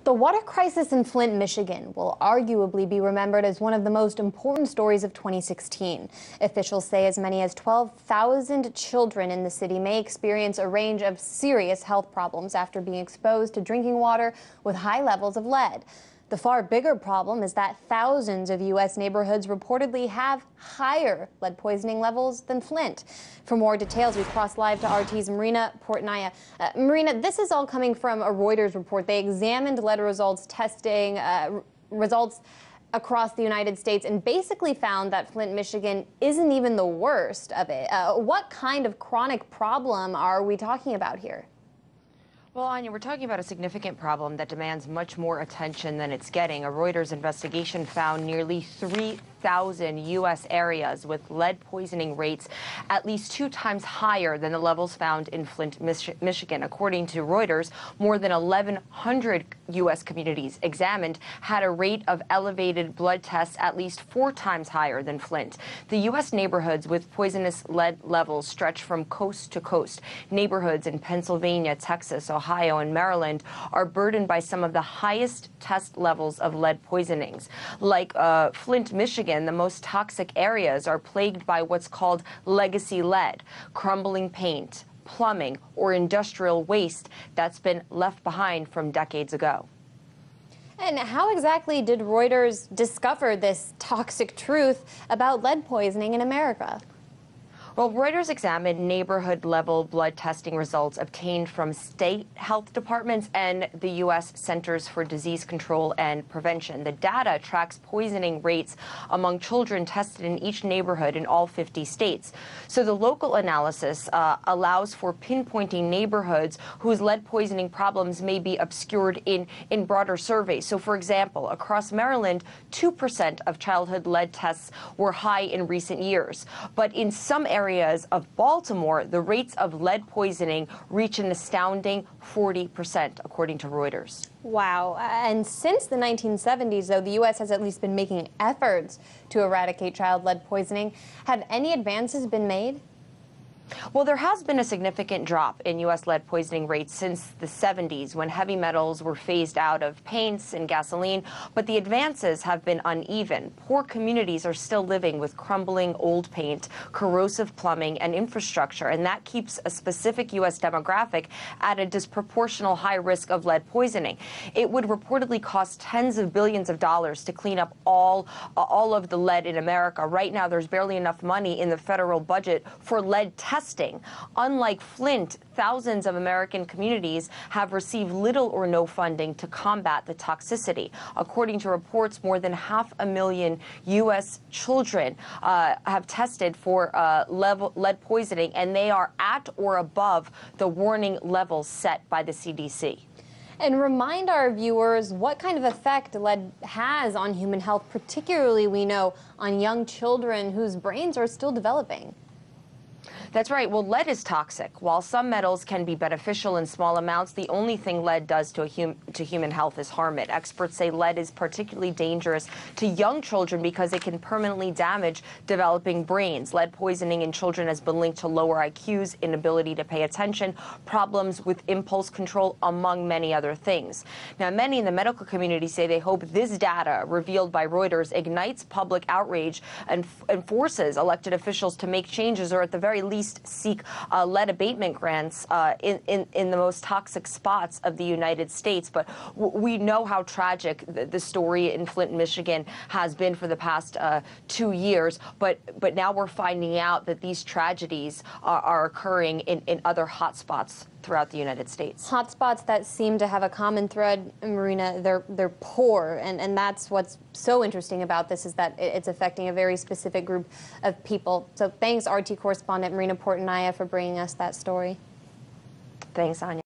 The water crisis in Flint, Michigan will arguably be remembered as one of the most important stories of 2016. Officials say as many as 12,000 children in the city may experience a range of serious health problems after being exposed to drinking water with high levels of lead. The far bigger problem is that thousands of U.S. neighborhoods reportedly have higher lead poisoning levels than Flint. For more details, we cross live to RT's Marina Portnaya. Marina, this is all coming from a Reuters report. They examined lead testing results across the United States and basically found that Flint, Michigan isn't even the worst of it. What kind of chronic problem are we talking about here? Well, Anya, we're talking about a significant problem that demands much more attention than it's getting. A Reuters investigation found nearly 3,000 U.S. areas with lead poisoning rates at least 2 times higher than the levels found in Flint, Michigan. According to Reuters, more than 1,100 U.S. communities examined had a rate of elevated blood tests at least 4 times higher than Flint. The U.S. neighborhoods with poisonous lead levels stretch from coast to coast. Neighborhoods in Pennsylvania, Texas, Ohio, and Maryland are burdened by some of the highest test levels of lead poisonings. Like Flint, Michigan, the most toxic areas are plagued by what's called legacy lead, crumbling paint, plumbing, or industrial waste that's been left behind from decades ago. And how exactly did Reuters discover this toxic truth about lead poisoning in America? Well, Reuters examined neighborhood-level blood testing results obtained from state health departments and the U.S. Centers for Disease Control and Prevention. The data tracks poisoning rates among children tested in each neighborhood in all 50 states. So the local analysis allows for pinpointing neighborhoods whose lead poisoning problems may be obscured in broader surveys. So, for example, across Maryland, 2% of childhood lead tests were high in recent years. But in some areas of Baltimore, the rates of lead poisoning reach an astounding 40%, according to Reuters. Wow. And since the 1970s, though, the U.S. has at least been making efforts to eradicate child lead poisoning. Have any advances been made? Well, there has been a significant drop in U.S. lead poisoning rates since the 70s when heavy metals were phased out of paints and gasoline, but the advances have been uneven. Poor communities are still living with crumbling old paint, corrosive plumbing, and infrastructure, and that keeps a specific U.S. demographic at a disproportional high risk of lead poisoning. It would reportedly cost tens of billions of dollars to clean up all of the lead in America. Right now, there's barely enough money in the federal budget for lead testing. Unlike Flint, thousands of American communities have received little or no funding to combat the toxicity. According to reports, more than 500,000 U.S. children have tested for lead poisoning, and they are at or above the warning levels set by the CDC. And remind our viewers what kind of effect lead has on human health, particularly, we know, on young children whose brains are still developing. That's right. Well, lead is toxic. While some metals can be beneficial in small amounts, the only thing lead does to human health is harm it. Experts say lead is particularly dangerous to young children because it can permanently damage developing brains. Lead poisoning in children has been linked to lower IQs, inability to pay attention, problems with impulse control, among many other things. Now, many in the medical community say they hope this data revealed by Reuters ignites public outrage and forces elected officials to make changes, or at the very least seek lead abatement grants in the most toxic spots of the United States. But we know how tragic the story in Flint, Michigan has been for the past 2 years. But now we're finding out that these tragedies are occurring in other hotspots throughout the United States. Hotspots that seem to have a common thread, Marina, they're poor, and that's what's so interesting about this, is that it's affecting a very specific group of people. So thanks, RT correspondent Marina Portnaya, for bringing us that story. Thanks, Anya.